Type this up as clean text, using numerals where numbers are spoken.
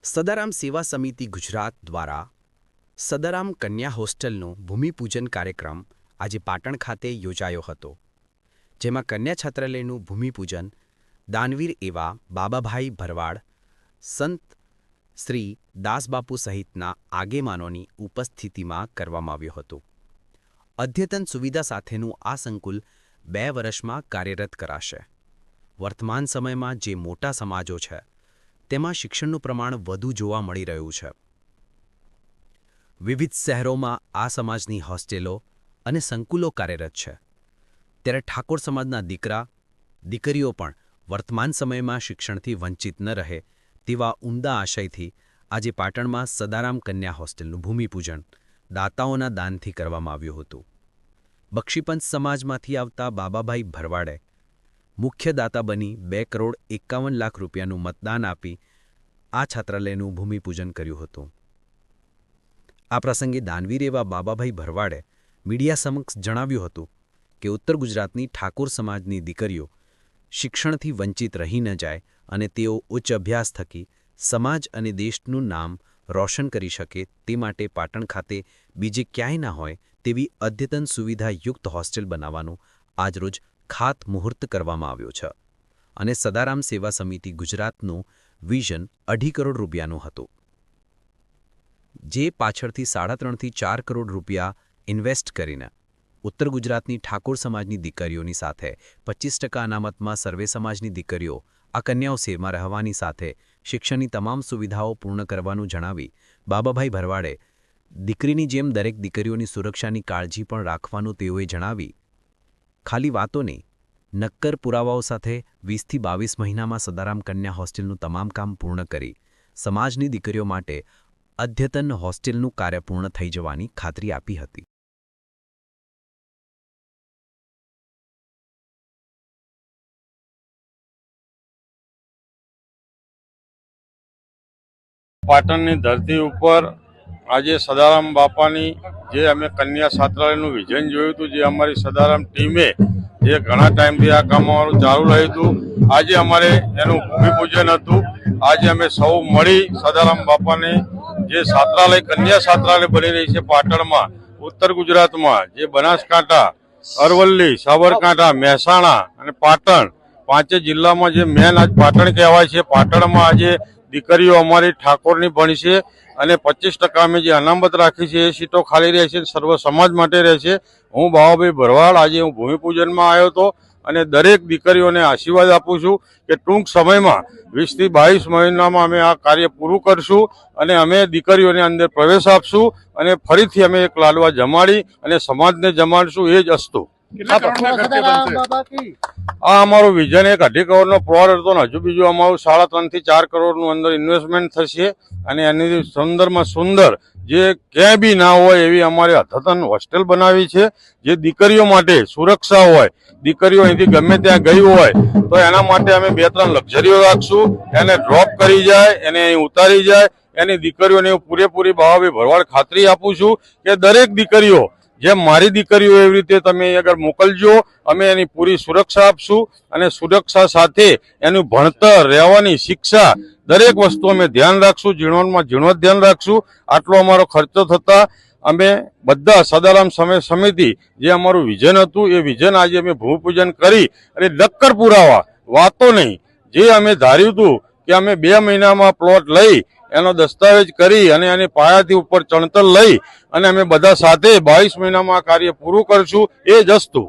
સદારામ સેવા સમિતિ ગુજરાત દ્વારા સદારામ કન્યા હોસ્ટેલનો ભૂમિપૂજન કાર્યક્રમ આજે પાટણ ખાતે યોજાયો હતો, જેમાં કન્યા છાત્રાલયનું ભૂમિપૂજન દાનવીર એવા બાબાભાઈ ભરવાડ, સંત શ્રી દાસબાપુ સહિતના આગેવાનોની ઉપસ્થિતિમાં કરવામાં આવ્યો હતો. અદ્યતન સુવિધા સાથેનું આ સંકુલ 2 વર્ષમાં કાર્યરત કરાશે. વર્તમાન સમયમાં જે મોટા સમાજો છે તેમાં શિક્ષણનું પ્રમાણ વધુ જોવા મળી રહ્યું છે. વિવિધ શહેરોમાં આ સમાજની હોસ્ટેલો અને સંકુલો કાર્યરત છે, ત્યારે ઠાકોર સમાજના દીકરીઓ પણ વર્તમાન સમયમાં શિક્ષણથી વંચિત ન રહે તેવા ઉમદા આશયથી આજે પાટણમાં સદારામ કન્યા હોસ્ટેલનું ભૂમિપૂજન દાતાઓના દાનથી કરવામાં આવ્યું હતું. બક્ષીપંચ સમાજમાંથી આવતા બાબાભાઈ ભરવાડે મુખ્ય દાતા બની 2,51,00,000 રૂપિયાનું મતદાન આપી આ છાત્રાલયનું ભૂમિપૂજન કર્યું હતું. આ પ્રસંગે દાનવીર એવા બાબાભાઈ ભરવાડે મીડિયા સમક્ષ જણાવ્યું હતું કે ઉત્તર ગુજરાતની ઠાકોર સમાજની દીકરીઓ શિક્ષણથી વંચિત રહી ન જાય અને તેઓ ઉચ્ચ અભ્યાસ થકી સમાજ અને દેશનું નામ રોશન કરી શકે તે માટે પાટણ ખાતે બીજે ક્યાંય ના હોય તેવી અદ્યતન સુવિધાયુક્ત હોસ્ટેલ બનાવવાનું આજરોજ ખાતમુહૂર્ત કરવામાં આવ્યો છે અને સદારામ સેવા સમિતિ ગુજરાતનું વિઝન 2.5 કરોડ રૂપિયાનું હતું, જે પાછળથી 3.5 થી 4 કરોડ રૂપિયા ઇન્વેસ્ટ કરીને ઉત્તર ગુજરાતની ઠાકોર સમાજની દીકરીઓની સાથે 25% અનામતમાં સર્વે સમાજની દીકરીઓ આ કન્યાઓ સેવામાં રહેવાની સાથે શિક્ષણની તમામ સુવિધાઓ પૂર્ણ કરવાનું જણાવી બાબાભાઈ ભરવાડે દીકરીની જેમ દરેક દીકરીઓની સુરક્ષાની કાળજી પણ રાખવાનું તેઓએ જણાવી. ખાલી વાતો નહીં, નક્કર પુરાવાઓ સાથે 20 થી 22 મહિનામાં સદારામ કન્યા હોસ્ટેલનું તમામ કામ પૂર્ણ કરી સમાજની દીકરીઓ માટે અદ્યતન હોસ્ટેલનું કાર્ય પૂર્ણ થઈ જવાની ખાતરી આપી હતી. પાટણની ધરતી ઉપર આજે સદારામ બાપાની જે અમે કન્યા છાત્રાલયનું વિઝન જોયું હતું, જે અમારી સદારામ ટીમે જે ઘણા ટાઈમથી આ કામ અમારું ચાલુ રહ્યું હતું, આજે અમારે એનું ભૂમિપૂજન હતું. આજે અમે સૌ મળી સદારામ બાપાને જે છાત્રાલય કન્યા છાત્રાલય બની રહી છે પાટણમાં, ઉત્તર ગુજરાતમાં જે બનાસકાંઠા, અરવલ્લી, સાબરકાંઠા, મહેસાણા અને પાટણ 5 જિલ્લામાં જે મેન આજ પાટણ કહેવાય છે, પાટણમાં આજે દીકરીઓ અમારી ઠાકોરની ભણશે અને 25% અમે જે અનામત રાખી છે એ સીટો ખાલી રહેશે, સર્વ સમાજ માટે રહેશે. હું બાબાભાઈ ભરવાડ આજે હું ભૂમિપૂજનમાં આવ્યો હતો અને દરેક દીકરીઓને આશીર્વાદ આપું છું કે ટૂંક સમયમાં 20 થી 22 મહિનામાં અમે આ કાર્ય પૂરું કરશું અને અમે દીકરીઓને અંદર પ્રવેશ આપશું અને ફરીથી અમે એક લાડવા જમાડી અને સમાજને જમાડશું. એ જ અસ્તુ. આ અમારું વિઝન 1.5 કરોડનો પ્લોટ હતો ને હજુ બીજું અમારું 3.5 થી 4 કરોડનું અંદર ઇન્વેસ્ટમેન્ટ થશે અને એની સુંદરમાં સુંદર જે ક્યાંય બી ના હોય એવી અમારે અદ્યતન હોસ્ટેલ બનાવી છે, જે દીકરીઓ માટે સુરક્ષા હોય. દીકરીઓ અહીંથી ગમે ત્યાં ગઈ હોય તો એના માટે અમે 2-3 લક્ઝરીઓ રાખશું, એને ડ્રોપ કરી જાય, એને અહીં ઉતારી જાય, એની દીકરીઓને પૂરેપૂરી બાબાભાઈ ભરવાડ ખાતરી આપું છું કે દરેક દીકરીઓ જેમ મારી દીકરીઓ એવી રીતે તમે આગળ મોકલજો. અમે એની પૂરી સુરક્ષા આપશું અને સુરક્ષા સાથે એનું ભણતર, રહેવાની શિક્ષા દરેક વસ્તુ અમે ધ્યાન રાખશું, ઝીણવટમાં ઝીણવટ ધ્યાન રાખશું. આટલો અમારો ખર્ચો થતા અમે બધા સદારામ સમિતિ જે અમારું વિઝન હતું એ વિઝન આજે અમે ભૂમિપૂજન કરી અને નક્કર પુરાવા, વાતો નહીં, જે અમે ધાર્યું હતું કે અમે 2 મહિનામાં પ્લોટ લઈ એનો દસ્તાવેજ કરી અને એની પાયાથી ઉપર ચણતર લઈ અને અમે બધા સાથે 22 મહિનામાં આ કાર્ય પૂરું કરશું. એ જ અસ્તુ.